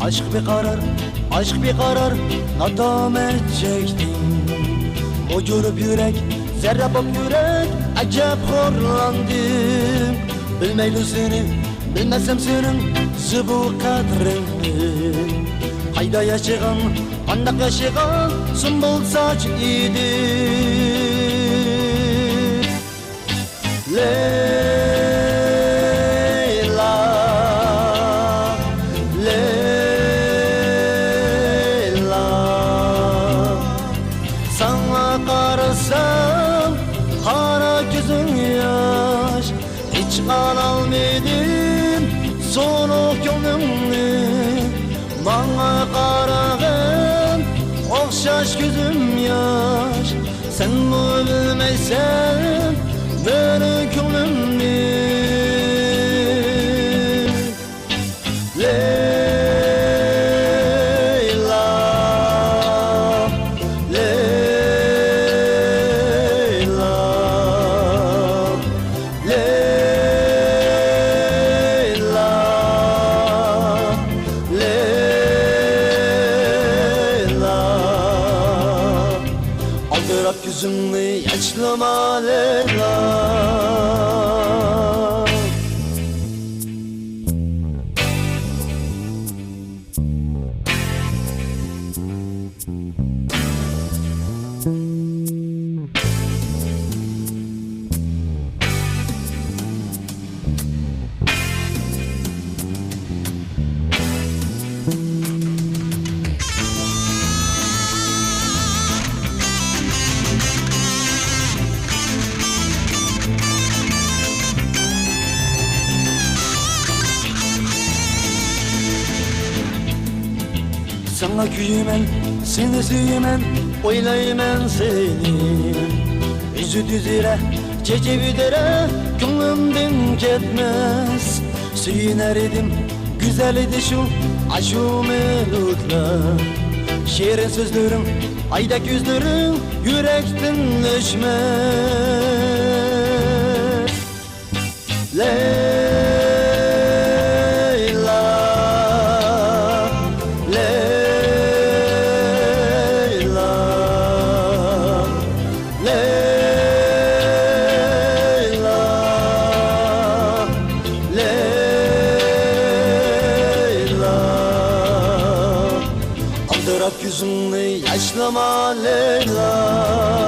Aşk bir karar, aşk bir karar, nadamet çektim. O görüp yürek, zerre bak yürek, acep horlandım. Bilmeyli seni, bilmesem senin zıbu kadrini. Hayda yaşayan, andak yaşayan, sümbül saç idi. Karasam kara gözün yaş, hiç alamadım soluk gönlümü. Bana karagın okşaş gözüm yaş, sen bu bilmeysen benim gönlümü. Aldırak yüzümü yaşlama Leyla. Sana küyümen, seni süyümen, oylayman seni. Yüzü düzire, cecebidere, gönlümden ketmez. Süyüner idim, güzel idi şu aşu melodlar. Şiirin sözlerim, aydak yüzlerim, yürekten düşmez. Aldırak yüzünü yaşlama Leyla.